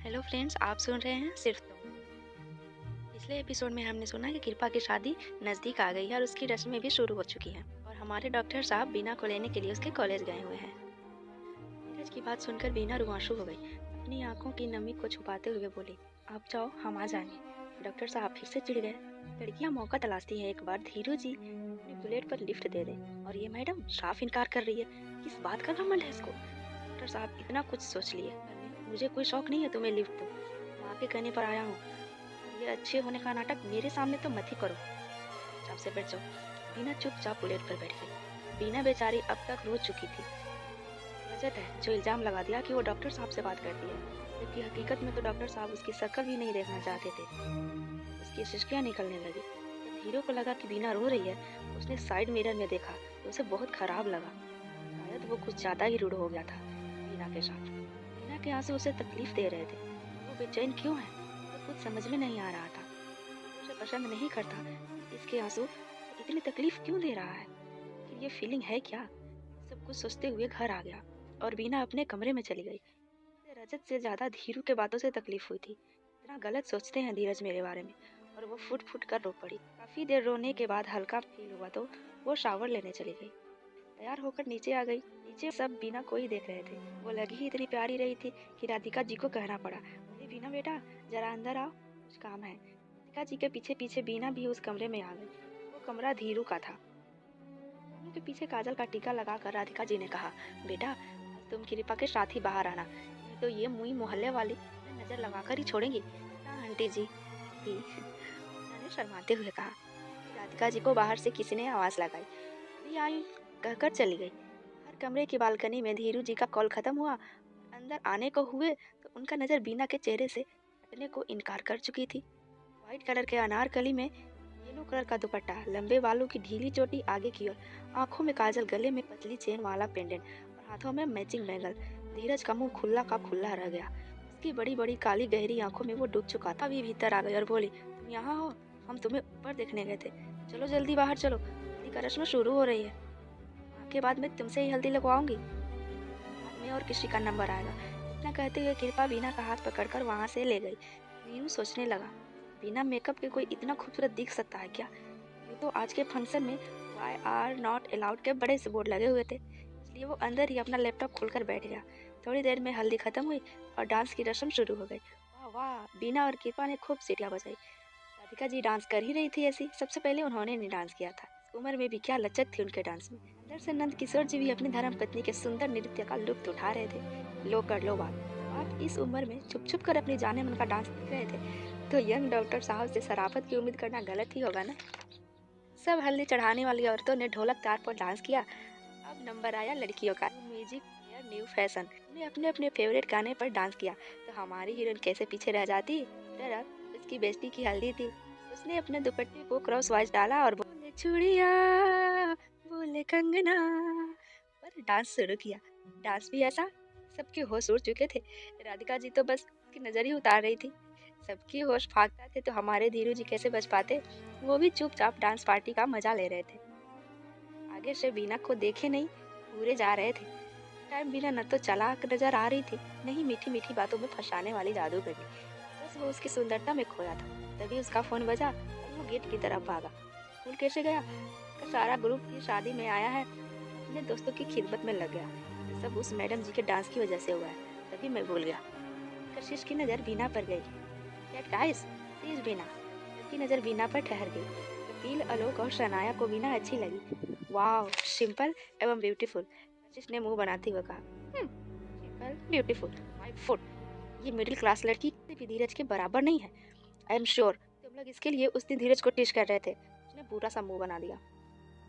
Hello friends, आप सुन रहे हैं सिर्फ तुम। पिछले एपिसोड में हमने सुना कि कृपा की शादी नज़दीक आ गई है और उसकी रस्में भी शुरू हो चुकी हैं और हमारे डॉक्टर साहब बीना को लेने के लिए उसके कॉलेज गए हुए हैं। नीरज की बात सुनकर बीना रुआंशु हो गई। अपनी आंखों की नमी को छुपाते हुए बोली, आप जाओ, हम आ जाएंगे। डॉक्टर साहब फिर से चिढ़ गए। लड़कियां मौका तलाशती हैं, एक बार धीरू जी अपनी बुलेट पर लिफ्ट दे दे और ये मैडम साफ इनकार कर रही है। किस बात का घमंड है इसको? डॉक्टर साहब इतना कुछ सोच लिए। मुझे कोई शौक नहीं है तुम्हें लिफ्ट दूं, माँ के कहने पर आया हूँ। ये अच्छे होने का नाटक मेरे सामने तो मत ही करो। चुपचाप से बैठ जाओ। बीना चुपचाप बुलेट पर बैठ गई। बीना बेचारी अब तक रो चुकी थी। रजत है जो इल्जाम लगा दिया कि वो डॉक्टर साहब से बात करती है, जबकि हकीकत में तो डॉक्टर साहब उसकी शक्ल भी नहीं देखना चाहते थे। उसकी सिसकियां निकलने लगी। जब हीरो को लगा कि बीना रो रही है, उसने साइड मिरर में देखा तो उसे बहुत खराब लगा। शायद वो कुछ ज्यादा ही रूड हो गया था बीना के साथ। बीना के आंसू उसे तकलीफ दे रहे थे। वो बेचैन क्यों है, तो कुछ समझ में नहीं आ रहा था। उसे पसंद नहीं करता, इसके आंसू इतनी तकलीफ क्यों दे रहा है? फिर ये फीलिंग है क्या? सब कुछ सोचते हुए घर आ गया और बीना अपने कमरे में चली गई। उसे रजत से ज्यादा धीरू के बातों से तकलीफ हुई थी। इतना गलत सोचते हैं धीरज मेरे बारे में। और वो फुट फुट कर रो पड़ी। काफी देर रोने के बाद हल्का फील हुआ तो वो शावर लेने चली गई। तैयार होकर नीचे आ गई। नीचे सब बीना को ही देख रहे थे। वो लगी ही इतनी प्यारी रही थी कि राधिका जी को कहना पड़ा, अरे बीना बेटा, जरा अंदर आओ, कुछ काम है। राधिका जी के पीछे पीछे बीना भी उस कमरे में आ गई। वो कमरा धीरू का था। दोनों के पीछे काजल का टीका लगाकर राधिका जी ने कहा, बेटा आज तुम कृपा के साथ ही बाहर आना, नहीं तो ये मुई मोहल्ले वाली नजर लगाकर ही छोड़ेंगी ना आंटी जी। मैंने शर्माते हुए कहा। राधिका जी को बाहर से किसी ने आवाज लगाई, अभी आई, कहकर चली गई। हर कमरे की बालकनी में धीरू जी का कॉल खत्म हुआ। अंदर आने को हुए तो उनका नजर बीना के चेहरे से हटने को इनकार कर चुकी थी। व्हाइट कलर के अनारकली में येलो कलर का दुपट्टा, लंबे बालों की ढीली चोटी आगे की ओर, आंखों में काजल, गले में पतली चेन वाला पेंडेंट और हाथों में मैचिंग बैंगल। धीरज का मुंह खुला का खुला रह गया। उसकी बड़ी बड़ी काली गहरी आंखों में वो डूब चुका था। अभी भीतर आ गई और बोली, तुम यहाँ हो? हम तुम्हें ऊपर देखने गए थे। चलो जल्दी बाहर चलो, हल्दी का रस्म शुरू हो रही है। माँ के बाद मैं तुमसे ही हल्दी लगवाऊंगी, बाद में और किसी का नंबर आएगा। इतना कहते हुए कृपा बीना का हाथ पकड़कर वहां से ले गई। वीरू सोचने लगा, बिना मेकअप के कोई इतना खूबसूरत दिख सकता है क्या? यूँ तो आज के फंक्शन में वाई आर नॉट अलाउड के बड़े से बोर्ड लगे हुए थे, इसलिए वो अंदर ही अपना लैपटॉप खोलकर बैठ गया। थोड़ी देर में हल्दी खत्म हुई और डांस की रस्म शुरू हो गई। वाह वाह, बीना और कृपा ने खूब सीटियां बजाई। राधिका जी डांस कर ही रही थी ऐसी, सबसे पहले उन्होंने नहीं डांस किया था। इस उम्र में भी क्या लचक थी उनके डांस में। अंदर से नंद किशोर जी भी अपनी धर्म पत्नी के सुंदर नृत्य का लुत्फ उठा रहे थे। लो कर लो बात। आप इस उम्र में छुप छुप कर अपनी जाने मन का डांस सीख रहे थे, तो यंग डॉक्टर साहब से शराफत की उम्मीद करना गलत ही होगा ना। सब हल्दी चढ़ाने वाली औरतों ने ढोलक तार पर डांस किया। अब नंबर आया लड़कियों का। Music new fashion. उन्हें अपने अपने फेवरेट गाने पर डांस किया तो हमारी हीरोइन कैसे पीछे रह जाती। दरअसल उसकी बेस्टी की हल्दी थी। उसने अपने दुपट्टे को क्रॉस वाइज डाला और बोले चूड़िया, बोले कंगना पर डांस शुरू किया। डांस भी ऐसा, सबके होश उड़ चुके थे। राधिका जी तो बस उसकी नजर ही उतार रही थी। सबकी होश भागता थे तो हमारे धीरू जी कैसे बच पाते। वो भी चुपचाप डांस पार्टी का मजा ले रहे थे। आगे से बीना को देखे नहीं पूरे जा रहे थे। टाइम बीना न तो चालाक नजर आ रही थी, नहीं मीठी मीठी बातों में फंसाने वाली जादूगरनी। बस वो उसकी सुंदरता में खोया था। तभी उसका फोन बजा और वो गेट की तरफ भागा। स्कूल कैसे गया? उसका सारा ग्रुप की शादी में आया है, अपने दोस्तों की खिदमत में लग गया। ये सब उस मैडम जी के डांस की वजह से हुआ है, तभी मैं भूल गया। कशिश की नजर बीना पर गई। दैट गाइस, सी इज बीना। उसकी नजर बीना पर ठहर गई। कपिल, आलोक और शनाया को बीना अच्छी लगी। वाह, सिंपल एवं ब्यूटीफुल, कशिश ने मुंह बनाते हुए कहा। Simple beautiful, my foot. ये मिडिल क्लास लड़की किसी भी धीरज के बराबर नहीं है। आई एम श्योर तुम लोग इसके लिए उस दिन धीरज को टिश कर रहे थे। उसने बुरा सा मुंह बना दिया।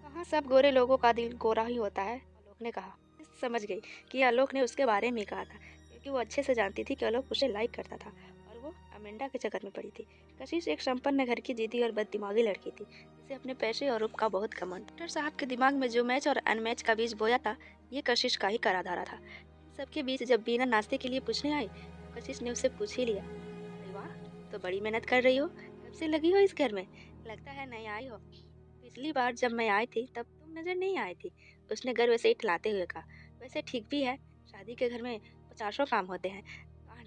कहाँ सब गोरे लोगों का दिल गोरा ही होता है, आलोक ने कहा। समझ गई कि आलोक ने उसके बारे में कहा था, क्योंकि वो अच्छे से जानती थी कि आलोक उसे लाइक करता था और वो अमेंडा के चक्कर में पड़ी थी। कशिश एक संपन्न घर की जीती और बददिमागी लड़की थी, जिसे अपने पैसे और रूप का बहुत घमंड। डॉक्टर साहब के दिमाग में जो मैच और अनमैच का बीज बोया था, ये कशिश का ही करा धारा था। सबके बीच जब बीना नाश्ते के लिए पूछने आई तो कशिश ने उससे पूछ ही लिया, अरे वाह, तो बड़ी मेहनत कर रही हो, कब से लगी हो इस घर में? लगता है नई आई हो। पिछली बार जब मैं आई थी तब तुम नजर नहीं आई थी, उसने गर्व से इठलाते हुए कहा। वैसे ठीक भी है, शादी के घर में 50 काम होते हैं।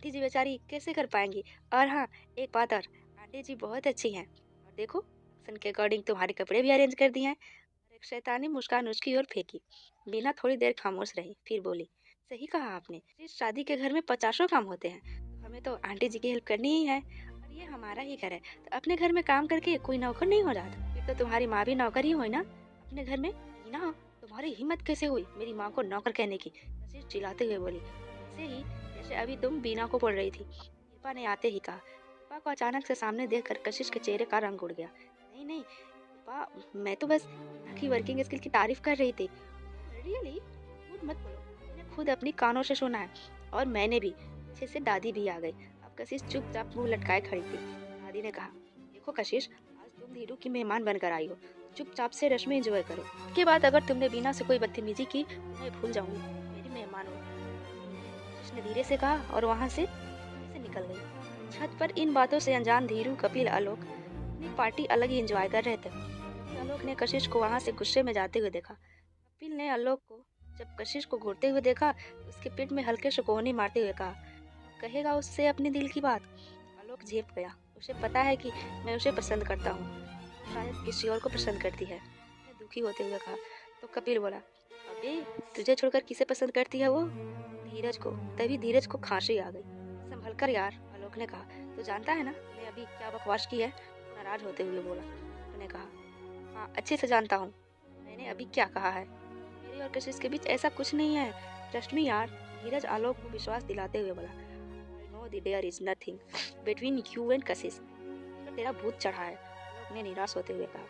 आंटी जी बेचारी कैसे कर पाएंगी। और हाँ, एक बात और, आंटी जी बहुत अच्छी हैं। और देखो, फंक्शन के अकॉर्डिंग तुम्हारे कपड़े भी अरेंज कर दिए हैं। और एक शैतानी मुस्कान उसकी ओर फेंकी। बीना थोड़ी देर खामोश रही, फिर बोली, सही कहा आपने, इस शादी के घर में 50 काम होते हैं, तो हमें तो आंटी जी की हेल्प करनी ही है। और ये हमारा ही घर है, तो अपने घर में काम करके कोई नौकर नहीं हो जाता। फिर तो तुम्हारी माँ भी नौकर ही हुई ना अपने घर में। बीना, तुम्हारी हिम्मत कैसे हुई मेरी माँ को नौकर कहने की, कशिश चिल्लाते हुए बोली, ऐसे ही जैसे अभी तुम बीना को बोल रही थी। कृपा ने आते ही कहा। कृपा को अचानक से सामने देखकर कशिश के चेहरे का रंग उड़ गया। नहीं नहीं कृपा, मैं तो बस बीना की वर्किंग स्किल की तारीफ कर रही थी। रियली? झूठ मत बोलो, मैंने खुद अपनी कानों से सुना है। और मैंने भी। पीछे से दादी भी आ गई। अब कशिश चुपचाप मुंह लटकाए खड़ी थी। दादी ने कहा, देखो कशिश, आज तुम धीरू की मेहमान बनकर आई हो, चुपचाप से रश्मि एंजॉय करो। इसके बाद अगर तुमने बीना से कोई बदतमीजी की तो मैं भूल जाऊंगी, मेरी मेहमान हो। कशिश ने धीरे से कहा और वहां से निकल गई। छत पर इन बातों से अनजान धीरू, कपिल, आलोक अपनी पार्टी अलग ही एंजॉय कर रहे थे। आलोक ने कशिश को वहां से गुस्से में जाते हुए देखा। कपिल ने आलोक को जब कशिश को घूरते हुए देखा तो उसके पीठ में हल्के से कोहनी मारते हुए कहा, कहेगा उससे अपने दिल की बात। आलोक झेप गया। उसे पता है कि मैं उसे पसंद करता हूँ, शायद किसी और को पसंद करती है। मैं दुखी होते हुए कहा। तो कपिल बोला, अबे तुझे छोड़कर किसे पसंद करती है वो? धीरज को। तभी धीरज को खांसी आ गई। संभल कर यार, आलोक ने कहा। तो जानता है ना मैं अभी क्या बकवास की है? नाराज होते हुए बोला। उसने कहा, हाँ अच्छे से जानता हूँ, मैंने अभी क्या कहा है। मेरे और कशिश के बीच ऐसा कुछ नहीं है, ट्रस्ट मी यार। धीरज आलोक को विश्वास दिलाते हुए बोला, I know there is nothing between you and Kashish, तो तेरा भूत चढ़ा है। आलोक ने निराश होते हुए कहा,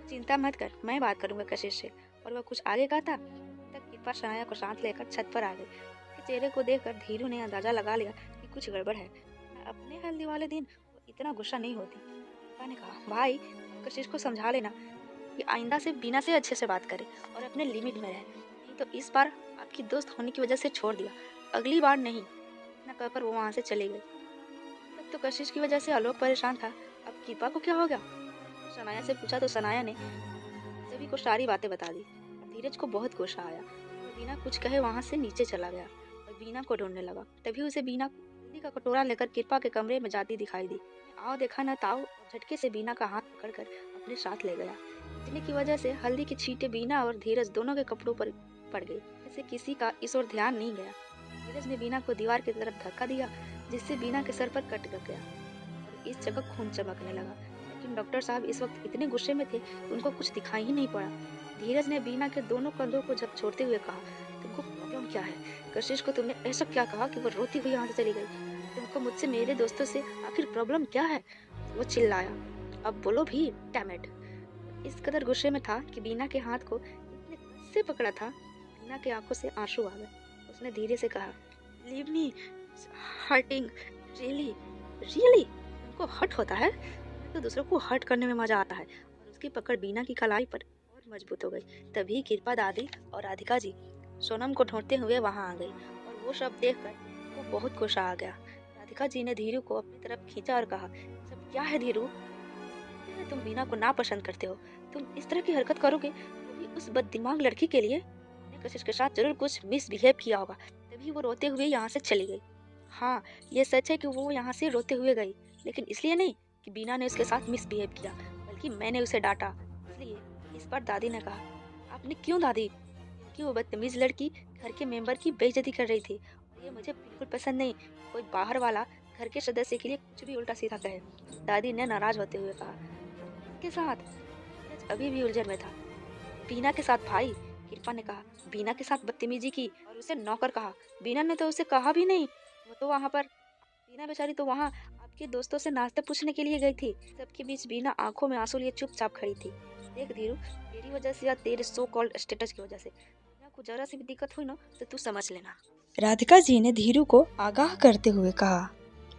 चिंता मत कर, मैं बात करूंगा कशिश से। और वह कुछ आगे कहता तक कृपा शनाया को साथ लेकर छत पर आ गई। उसके चेहरे को देखकर धीरू ने अंदाजा लगा लिया कि कुछ गड़बड़ है। अपने हल्दी वाले दिन वो इतना गुस्सा नहीं होती। कृपा ने कहा, भाई कशिश को समझा लेना कि आइंदा से बीना से अच्छे से बात करे और अपने लिमिट में रहे। नहीं तो इस बार आपकी दोस्त होने की वजह से छोड़ दिया, अगली बार नहीं। इतना कहकर वो वहाँ से चली गई। तब तो कशिश की वजह से आलोक परेशान था। अब कृपा को क्या हो गया? सनाया से पूछा तो सनाया ने सभी को सारी बातें बता दी। धीरज को बहुत गुस्सा आया। वो बिना कुछ कहे वहाँ से नीचे चला गया और बीना को ढूंढने लगा। तभी उसे बीना हल्दी का कटोरा लेकर कृपा के कमरे में जाती दिखाई दी। आओ देखा न ताओ, झटके से बीना का हाथ पकड़कर अपने साथ ले गया। इतने की वजह से हल्दी की छींटे बीना और धीरज दोनों के कपड़ों पर पड़ गई। ऐसे किसी का इस ओर ध्यान नहीं गया। धीरज ने बीना को दीवार की तरफ धक्का दिया, जिससे बीना के सर पर कट लग गया और इस जगह खून चमकने लगा। लेकिन डॉक्टर साहब इस वक्त इतने गुस्से में थे कि उनको कुछ दिखाई ही नहीं पड़ा। धीरज ने बीना के दोनों कंधों को जब छोड़ते हुए कहा, तुमको प्रॉब्लम क्या है? कशिश को तुमने ऐसा क्या कहा कि वो रोती हुई यहाँ से चली गई? तुमको मुझसे मेरे दोस्तों से आखिर प्रॉब्लम क्या है? वो चिल्लाया। अब बोलो भी, डैम इट। इस कदर गुस्से में था कि बीना के हाथ को इतने कस से पकड़ा था, बीना के आंखों से आंसू आ गए। उसने धीरे से कहा, leave me, hurting, really really. तुमको हर्ट होता है? तो दूसरों को हर्ट करने में मजा आता है। और उसकी पकड़ बीना की कलाई पर और मजबूत हो गई। तभी कृपा दादी और राधिका जी सोनम को ढूंढते हुए वहां आ गई और वो सब देखकर वो बहुत गुस्सा आ गया। राधिका जी ने धीरू को अपनी तरफ खींचा और कहा, सब क्या है धीरू? तुम बीना को ना पसंद करते हो, तुम इस तरह की हरकत करोगे वो भी उस बददिमाग लड़की के लिए? कशिश के साथ जरूर कुछ मिसबिहेव किया होगा, तभी वो रोते हुए यहाँ से चली गई। हाँ, ये सच है कि वो यहाँ से रोते हुए गई, लेकिन इसलिए नहीं कि बीना ने उसके साथ मिसबिहेव किया, बल्कि मैंने उसे डांटा इसलिए। इस बार दादी ने कहा, आपने क्यों दादी? क्योंकि वो बदतमीज लड़की घर के मेंबर की बेइज्जती कर रही थी और ये मुझे बिल्कुल पसंद नहीं। कोई बाहर वाला घर के सदस्य के लिए कुछ भी उल्टा सीधा कहे। दादी ने नाराज होते हुए कहा, के साथ? अभी भी उलझन में था। बीना के साथ भाई, कृपा ने कहा। बीना के साथ बदतमीजी की और उसे नौकर कहा। बीना ने तो उसे कहा भी नहीं। वो तो वहाँ पर, बीना बेचारी तो वहाँ आपके दोस्तों से नाश्ता पूछने के लिए गई थी। सबके बीच बीना आंखों में आंसू लिए चुपचाप खड़ी थी। देख धीरू, तेरी वजह से या तेरे सो कॉल्ड स्टेटस की वजह से बीना को जरा सी भी दिक्कत हुई ना तो तू समझ लेना। राधिका जी ने धीरू को आगाह करते हुए कहा,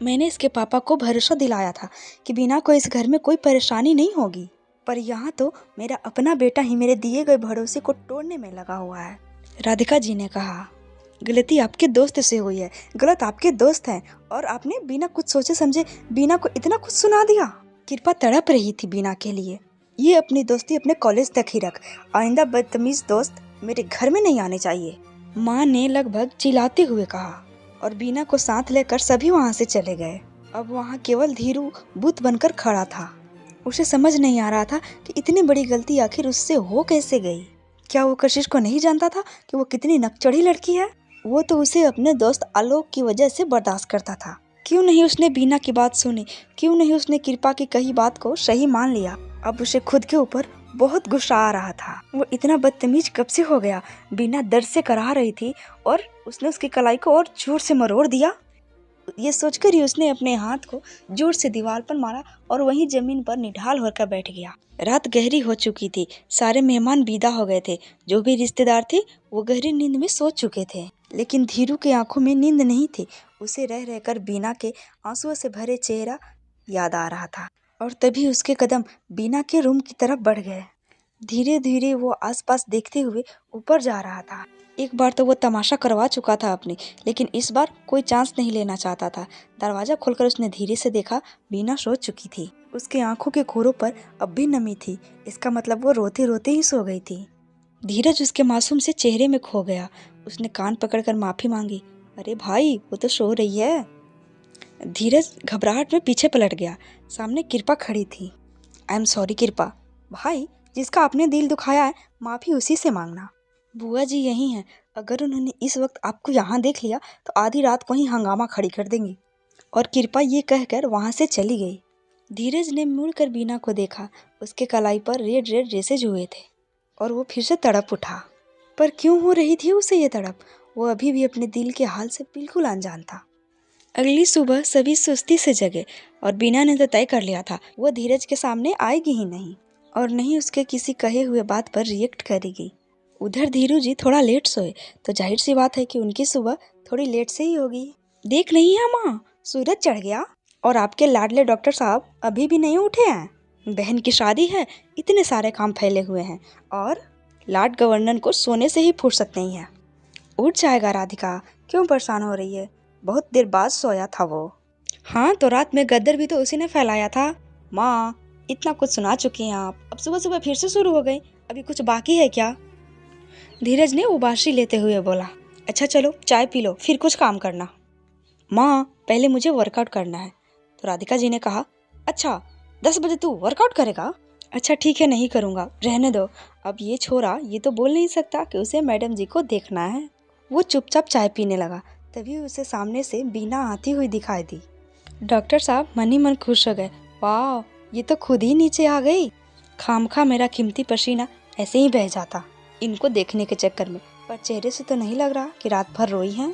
मैंने इसके पापा को भरोसा दिलाया था कि बीना को इस घर में कोई परेशानी नहीं होगी, पर यहाँ तो मेरा अपना बेटा ही मेरे दिए गए भरोसे को तोड़ने में लगा हुआ है। राधिका जी ने कहा, गलती आपके दोस्त से हुई है, गलत आपके दोस्त हैं और आपने बिना कुछ सोचे समझे बीना को इतना कुछ सुना दिया। कृपा तड़प रही थी बीना के लिए। ये अपनी दोस्ती अपने कॉलेज तक ही रख, आइंदा बदतमीज दोस्त मेरे घर में नहीं आने चाहिए। माँ ने लगभग चिल्लाते हुए कहा। और बीना को साथ लेकर सभी वहाँ से चले गए। अब वहाँ केवल धीरू भूत बनकर खड़ा था। उसे समझ नहीं आ रहा था कि इतनी बड़ी गलती आखिर उससे हो कैसे गई। क्या वो कशिश को नहीं जानता था कि वो कितनी नकचढ़ी लड़की है? वो तो उसे अपने दोस्त आलोक की वजह से बर्दाश्त करता था। क्यों नहीं उसने बीना की बात सुनी? क्यों नहीं उसने कृपा की कही बात को सही मान लिया? अब उसे खुद के ऊपर बहुत गुस्सा आ रहा था। वो इतना बदतमीज कब से हो गया? बीना दर्द से कराह रही थी और उसने उसकी कलाई को और जोर से मरोड़ दिया। ये सोचकर ही उसने अपने हाथ को जोर से दीवार पर मारा और वहीं जमीन पर निढाल होकर बैठ गया। रात गहरी हो चुकी थी। सारे मेहमान विदा हो गए थे। जो भी रिश्तेदार थे वो गहरी नींद में सो चुके थे, लेकिन धीरू की आंखों में नींद नहीं थी। उसे रह रहकर बीना के आंसुओं से भरे चेहरा याद आ रहा था। और तभी उसके कदम बीना के रूम की तरफ बढ़ गए। धीरे धीरे वो आसपास देखते हुए ऊपर जा रहा था। एक बार तो वो तमाशा करवा चुका था अपनी, लेकिन इस बार कोई चांस नहीं लेना चाहता था। दरवाजा खोलकर उसने धीरे से देखा, बीना सो चुकी थी। उसके आंखों के कोरों पर अब भी नमी थी। इसका मतलब वो रोते रोते ही सो गई थी। धीरज उसके मासूम से चेहरे में खो गया। उसने कान पकड़कर माफी मांगी। अरे भाई, वो तो सो रही है। धीरज घबराहट में पीछे पलट गया। सामने कृपा खड़ी थी। आई एम सॉरी कृपा। भाई, जिसका आपने दिल दुखाया है, माफी उसी से मांगना। बुआ जी यही हैं। अगर उन्होंने इस वक्त आपको यहाँ देख लिया तो आधी रात को ही हंगामा खड़ी कर देंगी। और कृपा ये कहकर वहाँ से चली गई। धीरज ने मुड़कर बीना को देखा। उसके कलाई पर रेड रेड रेसेज हुए थे और वो फिर से तड़प उठा। पर क्यों हो रही थी उसे ये तड़प? वो अभी भी अपने दिल के हाल से बिल्कुल अनजान था। अगली सुबह सभी सुस्ती से जगे और बीना ने तो तय कर लिया था वो धीरज के सामने आएगी ही नहीं और नहीं उसके किसी कहे हुए बात पर रिएक्ट करेगी। उधर धीरू जी थोड़ा लेट सोए तो जाहिर सी बात है कि उनकी सुबह थोड़ी लेट से ही होगी। देख नहीं है माँ, सूरज चढ़ गया और आपके लाडले डॉक्टर साहब अभी भी नहीं उठे हैं। बहन की शादी है, इतने सारे काम फैले हुए हैं और लॉर्ड गवर्नर को सोने से ही फुर्सत नहीं है। उठ जाएगा राधिका, क्यों परेशान हो रही है? बहुत देर बाद सोया था वो। हाँ, तो रात में गद्दर भी तो उसी ने फैलाया था। माँ, इतना कुछ सुना चुकी हैं आप, अब सुबह सुबह फिर से शुरू हो गई। अभी कुछ बाकी है क्या? धीरज ने उबासी लेते हुए बोला। अच्छा चलो चाय पी लो, फिर कुछ काम करना। माँ, पहले मुझे वर्कआउट करना है। तो राधिका जी ने कहा, अच्छा 10 बजे तू वर्कआउट करेगा? अच्छा ठीक है, नहीं करूँगा, रहने दो। अब ये छोरा ये तो बोल नहीं सकता कि उसे मैडम जी को देखना है। वो चुपचाप चाय पीने लगा। तभी उसे सामने से बीना आती हुई दिखाई दी। डॉक्टर साहब मन ही मन खुश हो गए। वाह, ये तो खुद ही नीचे आ गई। खामखा मेरा कीमती पसीना ऐसे ही बह जाता इनको देखने के चक्कर में। पर चेहरे से तो नहीं लग रहा कि रात भर रोई हैं।